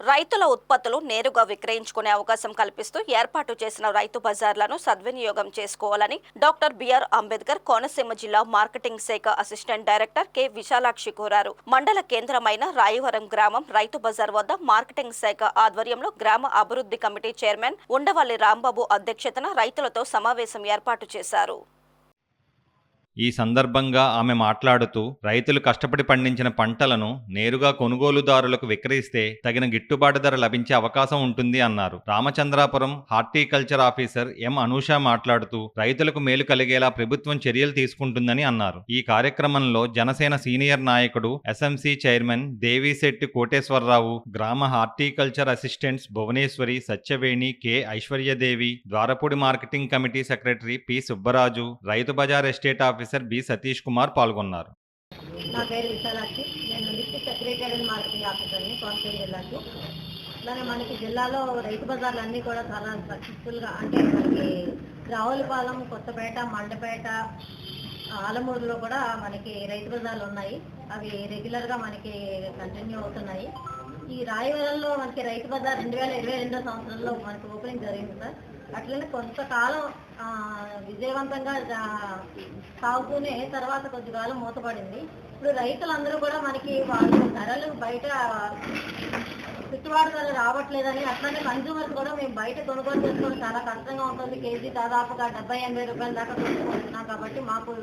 రైతుల ఉత్పత్తులు నేరుగా విక్రయించుకునే అవకాశం కల్పిస్తూ ఏర్పాటు చేసిన రైతు బజార్లను సద్వినియోగం చేసుకోవాలని డాక్టర్ బిఆర్ అంబేద్కర్ కోనసీమ జిల్లా మార్కెటింగ్ శాఖ అసిస్టెంట్ డైరెక్టర్ కె విశాలాక్షి కోరారు. మండల కేంద్రమైన రాయవరం గ్రామం రైతు బజార్ వద్ద మార్కెటింగ్ శాఖ ఆధ్వర్యంలో గ్రామ అభివృద్ధి కమిటీ చైర్మన్ ఉండవల్లి రాంబాబు అధ్యక్షతన రైతులతో సమావేశం ఏర్పాటు చేశారు. ఈ సందర్భంగా ఆమె మాట్లాడుతూ రైతులు కష్టపడి పండించిన పంటలను నేరుగా కొనుగోలుదారులకు విక్రయిస్తే తగిన గిట్టుబాటు ధర లభించే అవకాశం ఉంటుంది అన్నారు. Ramachandrapuram horticulture officer M Anusha మాట్లాడుతూ రైతులకు మేలు కలిగేలా ప్రభుత్వం చర్యలు తీసుకుంటుందని అన్నారు. ఈ కార్యక్రమంలో జనసేన సీనియర్ నాయకుడు ఎస్ఎంసీ చైర్మన్ దేవిశెట్టి కోటేశ్వరరావు, గ్రామ horticulture assistants Bhuvaneswari, Satyaveni, K Aishwaryadevi, Dwarapudi marketing committee secretary P Subbaraju, రైతు బజార్ estate officer B Satish Kumar పాల్గొన్నారు. నా పేరు విశాలాక్షి. నేను డిస్ట్రిక్ట్ సెక్రటరీ అండ్ మార్కెటింగ్ ఆఫీసర్ని కోనసీమ జిల్లాకి. అలానే మనకి జిల్లాలో రైతు బజార్లు అన్నీ కూడా చాలా సక్సెస్ఫుల్గా, అంటే మనకి రావులపాలెం, కొత్తపేట, మండపేట, ఆలమూరులో కూడా మనకి రైతు బజార్లు ఉన్నాయి. అవి రెగ్యులర్గా మనకి కంటిన్యూ అవుతున్నాయి. ఈ రాయవరంలో మనకి రైతు బజార్ 2022 సంవత్సరంలో మనకి ఓపెనింగ్ జరిగింది సార్. అట్లనే కొంతకాలం విజయవంతంగా సాగుతూనే తర్వాత కొద్దికాలం మూతపడింది. ఇప్పుడు రైతులందరూ కూడా మనకి వాళ్ళు ధరలు బయట గిట్టుబాటు ధర రావట్లేదని, అట్లనే కన్జ్యూమర్స్ కూడా మేము బయట కొనుగోలు చేసుకోవడం చాలా కష్టంగా ఉంటుంది. కేజీ దాదాపుగా 70-80 రూపాయల దాకా కొనుక్కుంటున్నాం. కాబట్టి మాకు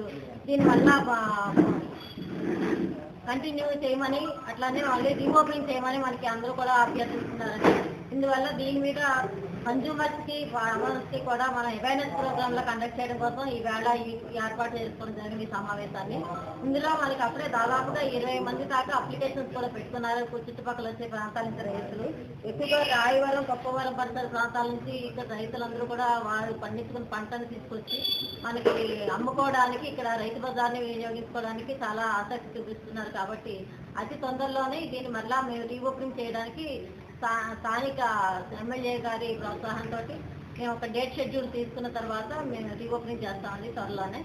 దీనివల్ల కంటిన్యూ చేయమని, అట్లానే మళ్ళీ రీఓపెనింగ్ చేయమని మనకి అందరూ కూడా అభ్యర్థిస్తున్నారండి. ఇందువల్ల దీని మీద కన్జ్యూమర్స్కి, ఫార్మర్స్కి కూడా మన అవేర్నెస్ ప్రోగ్రాంలో కండక్ట్ చేయడం కోసం ఈవేళ ఏర్పాటు చేసుకోవడం జరిగింది ఈ సమావేశాన్ని. ఇందులో మనకి అప్పుడే దాదాపుగా 20 మంది దాకా అప్లికేషన్స్ కూడా పెట్టుకున్నారు. చుట్టుపక్కల వచ్చే ప్రాంతాల నుంచి రైతులు, ఎక్కువగా రాయవరం, కొప్పవరం పరిసర ప్రాంతాల నుంచి ఇక్కడ రైతులందరూ కూడా వారు పండించుకున్న పంటను తీసుకొచ్చి మనకి అమ్ముకోవడానికి, ఇక్కడ రైతు బజార్ని వినియోగించుకోవడానికి చాలా ఆసక్తి చూపిస్తున్నారు. కాబట్టి అతి తొందరలోనే దీన్ని మళ్ళా మేము రీఓపెనింగ్ చేయడానికి స్థానిక ఎమ్మెల్యే గారి ప్రోత్సాహంతో మేము ఒక డేట్ షెడ్యూల్ తీసుకున్న తర్వాత మేము రీఓపెనింగ్ చేస్తామండి త్వరలోనే.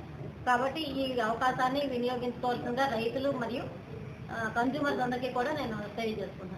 కాబట్టి ఈ అవకాశాన్ని వినియోగించుకోవాల్సిందిగా రైతులు మరియు కన్జ్యూమర్స్ అందరికీ కూడా నేను తెలియజేసుకుంటున్నాను.